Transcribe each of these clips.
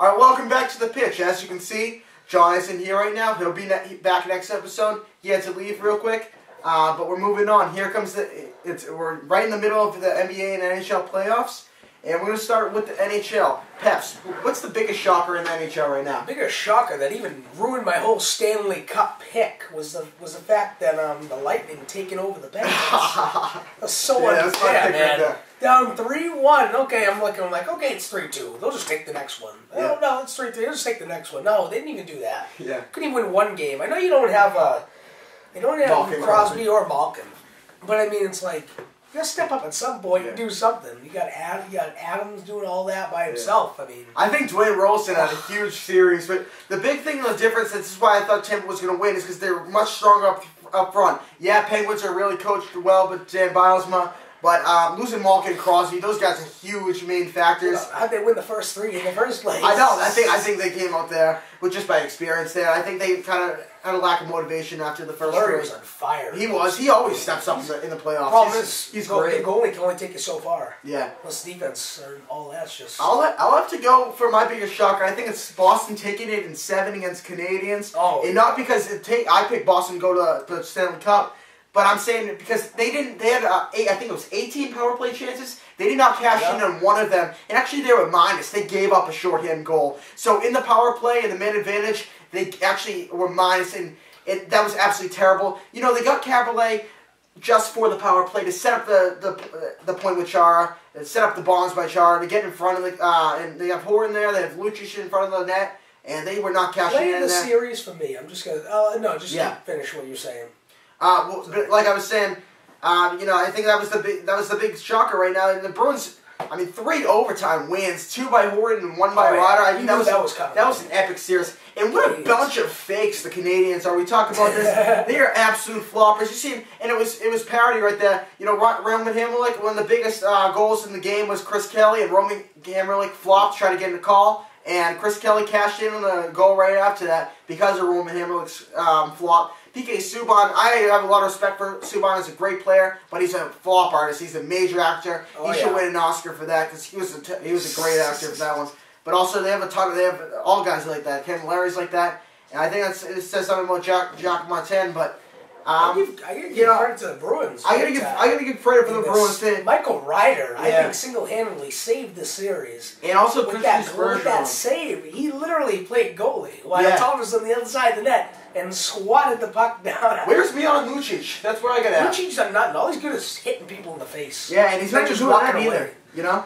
All right, welcome back to the pitch. As you can see, John isn't here right now. He'll be back next episode. He had to leave real quick, but we're moving on. Here comes we're right in the middle of the NBA and NHL playoffs, and we're going to start with the NHL. Peps, what's the biggest shocker in the NHL right now? The biggest shocker that even ruined my whole Stanley Cup pick was the fact that the Lightning taking over the Penguins. That's so unfair, man. Right down 3-1. Okay, I'm like, okay, it's 3-2. They'll just take the next one. Yeah. Oh, no, it's 3-3. They'll just take the next one. No, they didn't even do that. Yeah. Couldn't even win one game. I know you don't have Crosby or Malkin, but I mean, it's like, you gotta step up at some point and do something. You got Adams doing all that by himself. I mean, I think Dwayne Rolston had a huge series, but the big thing, the difference, this is why I thought Tampa was going to win, is because they're much stronger up front. Yeah, Penguins are really coached well, but Dan Bilesma. But losing Malkin and Crosby, those guys are huge main factors. How'd they win the first three in the first place? I know. I think they came out there with just by experience there. I think they kind of had a lack of motivation after the first Fleury was on fire. He was. He always steps up in the playoffs. Problem is, he's great. The goalie can only take you so far. Yeah. Plus defense and all that's just... I'll have to go for my biggest shocker. I think it's Boston taking it in 7 against Canadians. Oh. And not because I picked Boston to go to the Stanley Cup. But I'm saying it because they had, I think it was 18 power play chances. They did not cash in on one of them. And actually they were minus. They gave up a shorthand goal. So in the power play and the man advantage, they actually were minus. And that was absolutely terrible. You know, they got Cabaret just for the power play to set up the point with Chara, set up the bombs by Chara, to get in front of the, and they have Horton there, they have Lucic in front of the net, and they were not cashing in the there. Series for me. I'm just going to, finish what you're saying. Well, like I was saying, you know, I think that was the big shocker right now. And the Bruins, I mean, 3 overtime wins, 2 by Horton and 1 by Ryder. I think that was an epic series. And what a bunch of fakes the Canadians are. We talk about this. They are absolute floppers. You see, and it was parody right there. You know, Roman Hamrlik, one of the biggest goals in the game was Chris Kelly, and Roman Hamrlik flopped, tried to get in a call. And Chris Kelly cashed in on the goal right after that because of Roman Hamrlik's flop. PK Subban, I have a lot of respect for Subban. He's a great player, but he's a flop artist. He's a major actor. He should win an Oscar for that because he was a great actor for that one. But also they have all guys like that. Ken Larry's like that, and I think it says something about Jacques Martin. But I gotta give credit to the Bruins. I gotta give credit for the Bruins too. Michael Ryder, I think, single-handedly saved the series. And also with that save, he literally played goalie while Thomas on the other side of the net and swatted the puck down. Where's Milan Lucic? That's where I got at. Lucic's done nothing. All he's good is hitting people in the face. Yeah, and he's not just walking either. You know,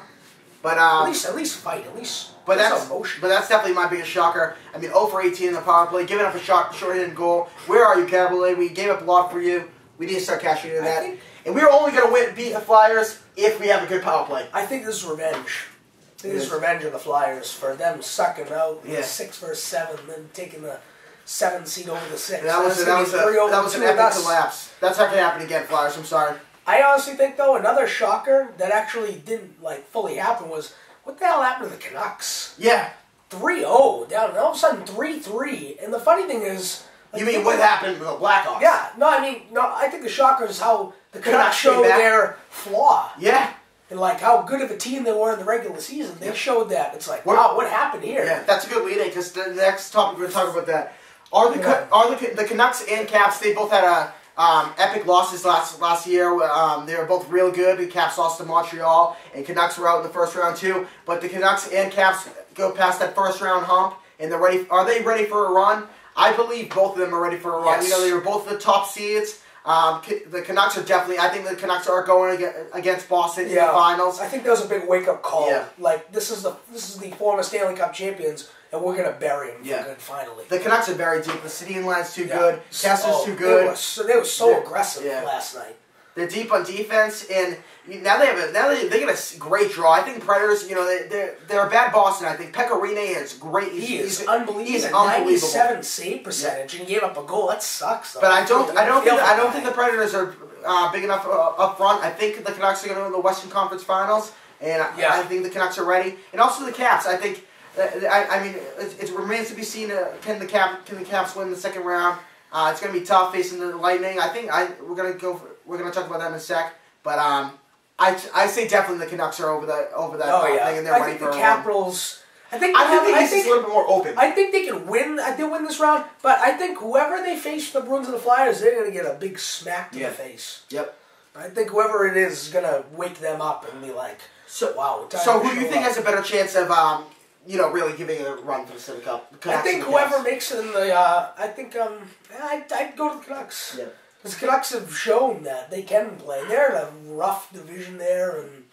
but at least fight. At least. But that's definitely my biggest shocker. I mean, 0 for 18 in the power play, giving up a short-handed goal. Where are you, Cabaret? We gave up a lot for you. We need to start cashing into that. And we're only going to beat the Flyers if we have a good power play. I think this is revenge. I think this is revenge of the Flyers for them sucking out 6 versus 7, then taking the 7 seed over the 6. That was an epic collapse. That's not going to happen again, Flyers. I'm sorry. I honestly think, though, another shocker that actually didn't fully happen was, what the hell happened to the Canucks? Yeah. 3-0 down, and all of a sudden 3-3. And the funny thing is... you mean what happened to the Blackhawks? Yeah. I think the shocker is how the Canucks showed their flaw. Yeah. And how good of a team they were in the regular season. They showed that. It's like, wow, what happened here? Yeah, that's a good lead-in, because the next topic we're going to talk about that. Are the Canucks and Caps, they both had epic losses last year. They were both real good. The Caps lost to Montreal, and Canucks were out in the first round too. But the Canucks and Caps go past that first round hump, and they're ready. Are they ready for a run? I believe both of them are ready for a run. Yes. You know, they were both the top seeds. The Canucks are definitely. I think the Canucks are going against Boston in the finals. I think that was a big wake up call. Yeah. This is the former Stanley Cup champions, and we're gonna bury them for good finally. The Canucks are very deep. The City line's too good. Kessel's too good. They were so aggressive last night. They're deep on defense, and now they get a great draw. I think Predators, you know, they're a bad Boston. I think Pecorine is great. He's unbelievable. He's unbelievable. 97 save percentage, and he gave up a goal. That sucks, though. But I don't think the Predators are big enough up front. I think the Canucks are going to win the Western Conference Finals, and I think the Canucks are ready. And also the Caps. I think. I mean, it remains to be seen. Can the Caps win the second round? It's going to be tough facing the Lightning. I think we're going to talk about that in a sec. But I say definitely the Canucks are over that thing, and they're ready for a run. Capitals. I think it's a little bit more open. I think they can win. They'll win this round, but I think whoever they face, the Bruins and the Flyers, they're going to get a big smack to the face. Yep. I think whoever it is going to wake them up and be like, wow. So who do you think has a better chance of, really giving it a run for the Stanley Cup? I think whoever makes it in the, I'd go to the Canucks. Yeah. Because the Canucks have shown that they can play. They're in a rough division there, and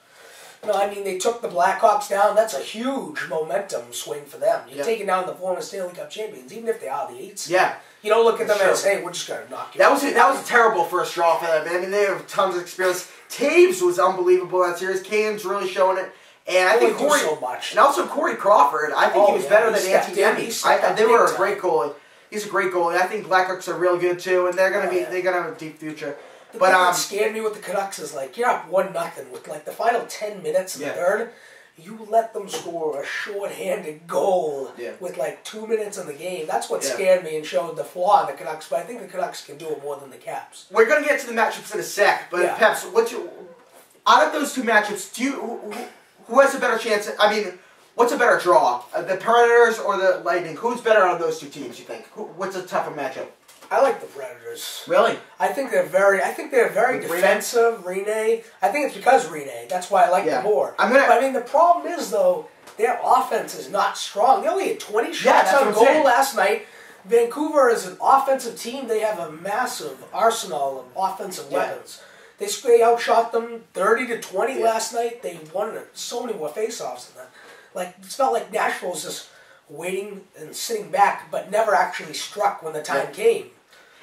they took the Blackhawks down. That's a huge momentum swing for them. You're taking down the former Stanley Cup champions, even if they are the 8s. Yeah. You don't look at them as, hey, we're just going to knock you out. That was a terrible first draw for them. I mean, they have tons of experience. Taves was unbelievable in that series. Kane's really showing it. And I think Corey, so much. And also Corey Crawford, I think he was better than Antti Niemi. They were a great goalie. He's a great goalie. I think Blackhawks are real good too, and they're gonna have a deep future. The thing that scared me with the Canucks is you're up 1-0 with the final 10 minutes in the third. You let them score a short-handed goal with 2 minutes in the game. That's what scared me and showed the flaw in the Canucks. But I think the Canucks can do it more than the Caps. We're gonna get to the matchups in a sec, but Peps, out of those two matchups, who has a better chance? I mean, what's a better draw, the Predators or the Lightning? Who's better out of those two teams? You think? What's a tougher matchup? I like the Predators. Really? I think they're very defensive. Rene. I think it's because Rene. That's why I like them more. But the problem is though, their offense is not strong. They only had 20 shots on goal last night. Vancouver is an offensive team. They have a massive arsenal of offensive weapons. They outshot them 30-20 last night. They won so many more faceoffs than that. It felt like Nashville was just waiting and sitting back, but never actually struck when the time came.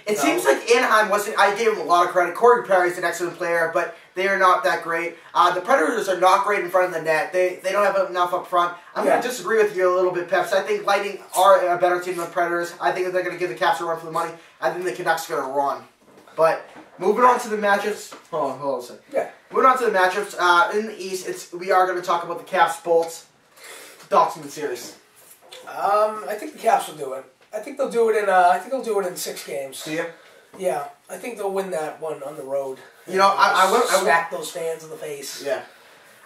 It seems like Anaheim wasn't. I gave them a lot of credit. Corey Perry's an excellent player, but they are not that great. The Predators are not great in front of the net. They don't have enough up front. I'm going to disagree with you a little bit, Peps. I think Lightning are a better team than the Predators. I think they're going to give the Caps a run for the money. I think the Canucks are going to run. But moving on to the matchups. Hold on a second. Yeah. Moving on to the matchups. In the East, we are going to talk about the Caps Bolts. Thoughts in the series? I think the Caps will do it. I think they'll do it in 6 games. Do you? Yeah, I think they'll win that one on the road. I smack those fans in the face. Yeah,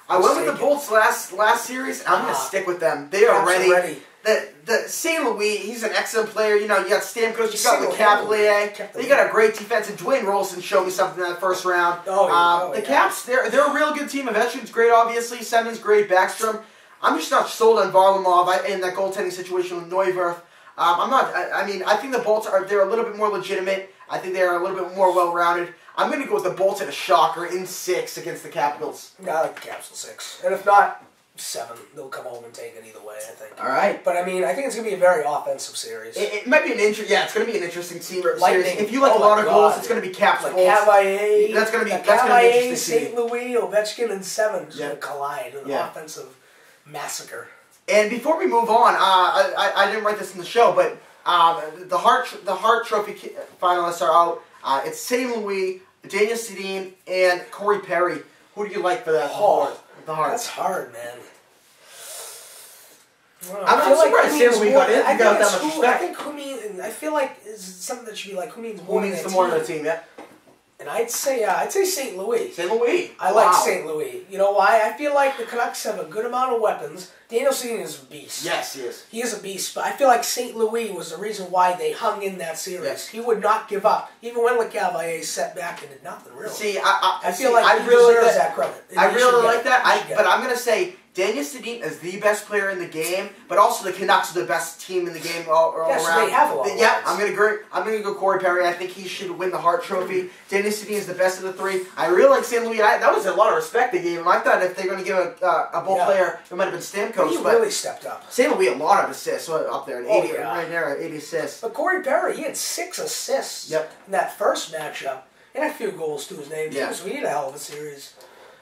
I went with the Bolts last series. I'm going to stick with them. They are ready. The St. Louis, he's an excellent player. You got Stamkos, you got the Cavalier. You got a great defense. And Dwayne Rolson showed me something in that first round. The Caps, they're a real good team. Ovechkin's great, obviously. Semen's great. Backstrom. I'm just not sold on Varlamov in that goaltending situation with Neuwirth. I think the Bolts they're a little bit more legitimate. I think they're a little bit more well-rounded. I'm going to go with the Bolts in a shocker in 6 against the Capitals. I like the Caps in 6. And if not, 7. They'll come home and take it either way, I think. All right. But, I think it's going to be a very offensive series. It might be it's going to be an interesting series. If you like a lot of goals, it's going to be Caps Bolts. Cavalier. That's going to be Cavalier, St. Louis, Ovechkin, and Semen going to collide in an offensive massacre. And before we move on, I didn't write this in the show, but the Hart Trophy finalists are out. It's St. Louis, Daniel Sedin, and Corey Perry. Who do you like for that? The Hart. That's hard, man. I'm surprised St. Louis got in. I feel like it's something that should be who means more. Who means the more of the team? Yeah. And I'd say St. Louis. St. Louis. I like St. Louis. You know why? I feel like the Canucks have a good amount of weapons. Daniel Sedin is a beast. Yes, he is. He is a beast. But I feel like St. Louis was the reason why they hung in that series. Yes. He would not give up, even when Le Cavalier set back and did nothing really. See, I feel like he deserves that credit. I really like that. But I'm going to say Daniel Sedin is the best player in the game, but also the Canucks are the best team in the game all around. So they have a lot of weapons. I'm going to agree. I'm going to go Corey Perry. I think he should win the Hart Trophy. Daniel Sedin is the best of the 3. I really like St. Louis. That was a lot of respect they gave him. I thought if they were going to give a Bolt player, it might have been Stamkos. He really stepped up. St. Louis, a lot of assists up there, right there, 80 assists. But Corey Perry, he had 6 assists in that first matchup, and a few goals to his name too. So he had a hell of a series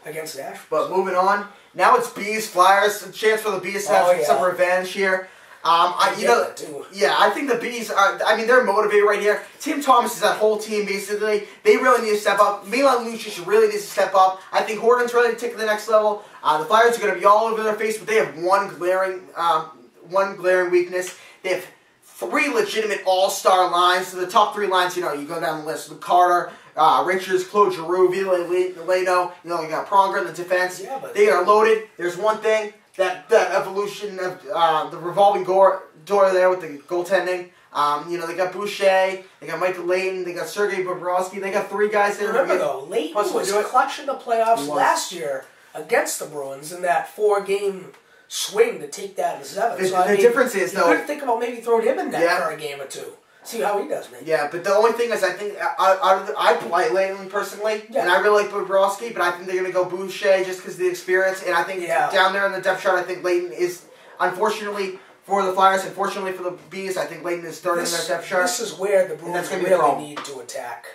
against Nashville. But moving on, now it's Bees Flyers. A chance for the Bees to have some revenge here. I think the Bees are. They're motivated right here. Tim Thomas is that whole team basically. They really need to step up. Milan Lucic really needs to step up. I think Horton's ready to take it to the next level. The Flyers are going to be all over their face, but they have one glaring weakness. They have 3 legitimate all-star lines. So the top 3 lines, you go down the list with Carter, Richards, Claude Giroux, Ville Leno. You got Pronger in the defense. Yeah, but they are loaded. There's one thing. that evolution of the revolving door there with the goaltending. They got Boucher, they got Michael Layton, they got Sergei Bobrovsky. They got 3 guys there. Remember though, Layton was clutch in the playoffs last year against the Bruins in that 4-game swing to take that in 7. The difference is, though, you could think about maybe throwing him in net for a game or 2. See how he does, man. Yeah, but the only thing is, I think I like Layton personally, and I really like Bobrovsky, but I think they're going to go Boucher just because of the experience. And I think down there in the depth chart, I think Layton is, unfortunately for the Flyers, unfortunately for the Bees, I think Layton is third in their depth chart. This is where the Bruins really need to attack.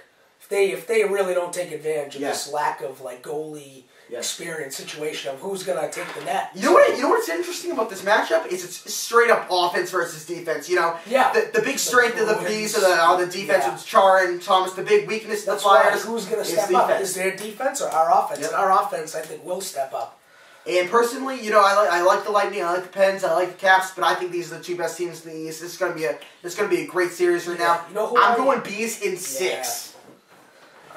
If they really don't take advantage of this lack of goalie experience situation of who's going to take the net. You know what's interesting about this matchup is it's straight up offense versus defense. The big strength of the Bees are the defense with Char and Thomas. The big weakness of the Flyers who's going to step up? Is their defense or our offense? Yep. And our offense, I think, will step up. And personally, I like the Lightning, I like the Pens, I like the Caps, but I think these are the 2 best teams in the East. This is going to be a great series right now. I'm going Bees in 6.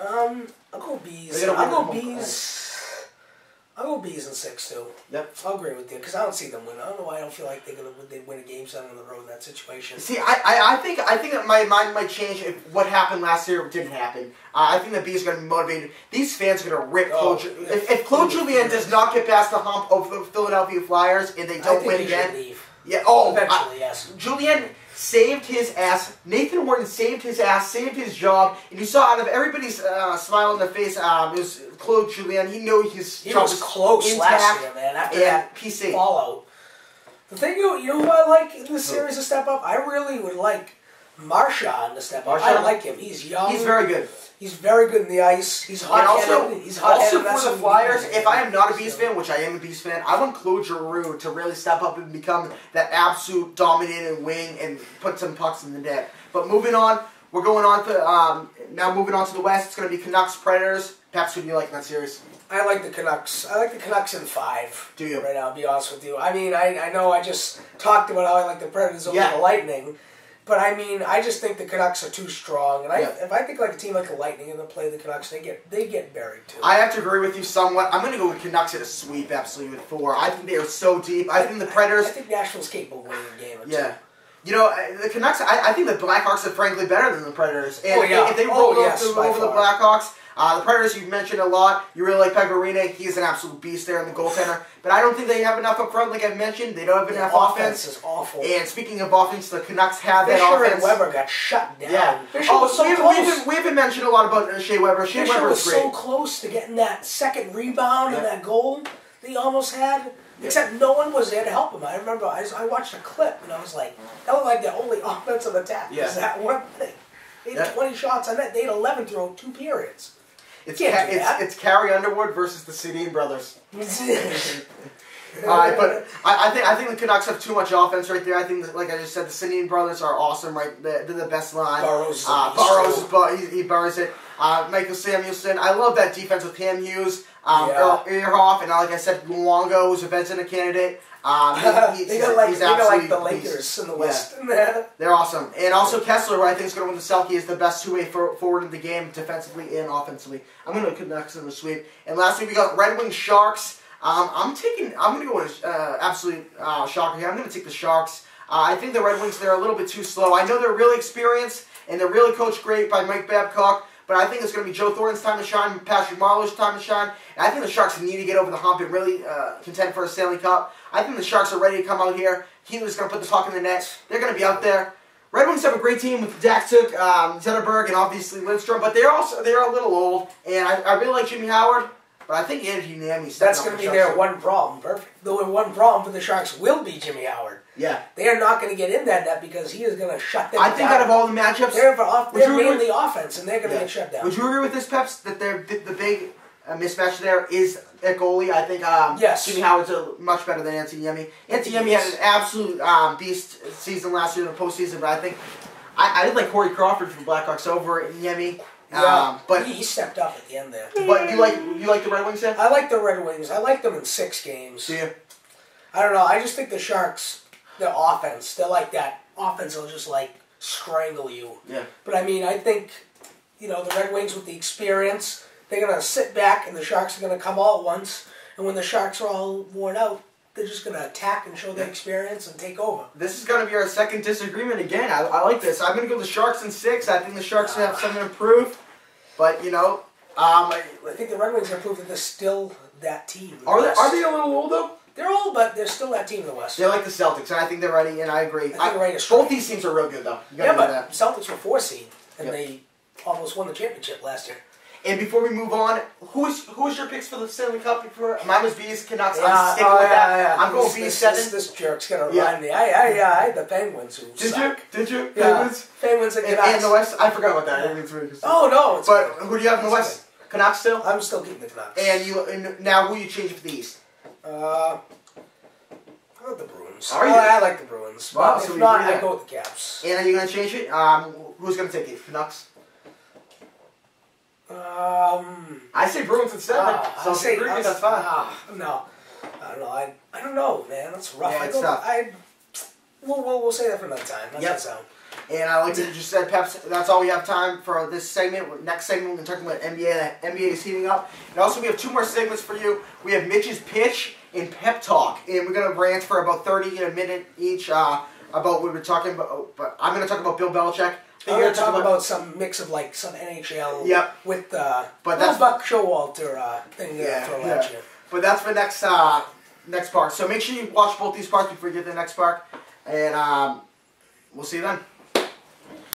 I'll go Bees. I'll go Bees in 6 too. Yep. I'll agree with you because I don't see them win. I don't know why I don't feel like they'd win a game 7 on the road in that situation. See, I think that my mind might change if what happened last year didn't happen. I think the Bees are going to be motivated. These fans are going to rip Claude. If Claude Julien does not get past the hump of the Philadelphia Flyers and they don't win again, leave. Eventually, yes. Julien saved his ass. Nathan Horton saved his ass, saved his job, and you saw out of everybody's smile on their face, it was Claude Julien. He knew his job was close last year, man. After that PC fallout. The thing, you know who I like in this series to step up? I really would like Marchand to step up. I like him. He's young. He's very good. He's very good in the ice. He's hot-headed. Also for the Flyers, if I am not a Bees fan, which I am a Bees fan, I want Claude Giroux to really step up and become that absolute dominating wing and put some pucks in the net. But moving on, we're going on to moving on to the West. It's going to be Canucks Predators. Peps, who do you like in that series? I like the Canucks. I like the Canucks in 5. Do you? Right now, I'll be honest with you. I mean, I know I just talked about how I like the Predators over the Lightning. But I mean, I just think the Canucks are too strong, and if I think like a team like the Lightning and they play the Canucks, they get buried too. I have to agree with you somewhat. I'm going to go with Canucks at a sweep, absolutely with 4. I think they are so deep. I think the Predators. I think Nashville's capable of winning a game or 2. Yeah. The Canucks. I think the Blackhawks are frankly better than the Predators. And if they roll over the Blackhawks. The Predators, you've mentioned a lot. You really like Pegorine. He's an absolute beast there in the goaltender. But I don't think they have enough up front, like I've mentioned. They don't have enough offense. Is awful. And speaking of offense, the Canucks have that Fisher offense. and Weber got shut down. Yeah. Fisher was so close. We haven't mentioned a lot about Shea Weber. Fisher was so close to getting that second rebound and that goal that he almost had. Except no one was there to help him. I remember I watched a clip and I was like, that looked like the only offensive attack was that one thing. They had 20 shots on net. They had 11 through 2 periods. It's Carrie Underwood versus the Sedin brothers. But I think the Canucks have too much offense right there. I think, like I just said, the Sedin brothers are awesome. Right, they're the best line. Burrows he burrows it. Michael Samuelson. I love that defense with Cam Hughes, Earhoff, and like I said, Luongo, who's a Vezina candidate. They got like the Lakers in the West. Yeah. They're awesome. And also Kessler, who I think is going to win the Selke, is the best two-way forward in the game, defensively and offensively. I'm going to Canucks in the sweep. And lastly, we got Red Wings Sharks. I'm going to go with absolute shocker here. I'm going to take the Sharks. I think the Red Wings, they're a little bit too slow. I know they're really experienced, and they're really coached great by Mike Babcock. But I think it's going to be Joe Thornton's time to shine, Patrick Marleau's time to shine. And I think the Sharks need to get over the hump and really contend for a Stanley Cup. I think the Sharks are ready to come out here. Healy's going to put the puck in the net. They're going to be out there. Red Wings have a great team with Datsuk, Zetterberg, and obviously Lindstrom. But they're a little old. And I really like Jimmy Howard. But I think Anthony Niemi. That's going to be their one problem. Perfect. The one problem for the Sharks will be Jimmy Howard. Yeah. They are not going to get in that net because he is going to shut them down. I think out of all the matchups, they're mainly offense, and they're going to get shut down. Would you agree with this, Peps, that the big mismatch there is at goalie? I think Jimmy Howard's much better than Anthony Niemi. Anthony Niemi had an absolute beast season last year in the postseason, but I think I did like Corey Crawford from Blackhawks over Niemi. Yeah, but he stepped up at the end there. But you like the Red Wings then? I like the Red Wings. I like them in 6 games. Do you? I don't know. I just think the Sharks, their offense, they're like that. Offense will just like strangle you. Yeah. But I mean, I think the Red Wings with the experience, they're gonna sit back, and the Sharks are gonna come all at once. And when the Sharks are all worn out, they're just going to attack and show their experience and take over. This is going to be our second disagreement again. I like this. I'm going to go the Sharks in 6. I think the Sharks have something to improve. But, you know... I think the Red Wings have proved that they're still that team. Are they a little old, though? They're old, but they're still that team in the West. They're like the Celtics, and I think they're ready, and I agree. I think they're ready to both these teams are real good, though. Yeah, but Celtics were 4 seed, and they almost won the championship last year. And before we move on, who's your picks for the Stanley Cup? Mine was Bees, Canucks. I'm sticking with that. Yeah. I'm going Bees 7. This jerk's going to remind me. I had the Penguins who suck. Did you? Yeah. Penguins and Canucks. And the West? I forgot about that. No. But who do you have in the West? Canucks still? I'm still keeping the Canucks. And now who you changing for the East? I like the Bruins. Are you? I like the Bruins. Wow, But so if not, I that. go with the Caps. And are you going to change it? Who's going to take it? Canucks? I say Bruins instead. So if you agree, that's fine. No. I don't know. I don't know, man. That's rough. Yeah, it's tough. We'll say that for another time. That's that sound. And I like that you just said, Peps, that's all we have time for this segment. Next segment, we're talking about NBA. The NBA is heating up. And also, we have 2 more segments for you. We have Mitch's Pitch and Pep Talk. And we're going to rant for about 30 a minute each about what we're talking about. But I'm going to talk about Bill Belichick. I'm going to talk about some mix of like some NHL with the Buck Showalter thing for last year. But that's for next part. So make sure you watch both these parts before you get to the next part. And we'll see you then.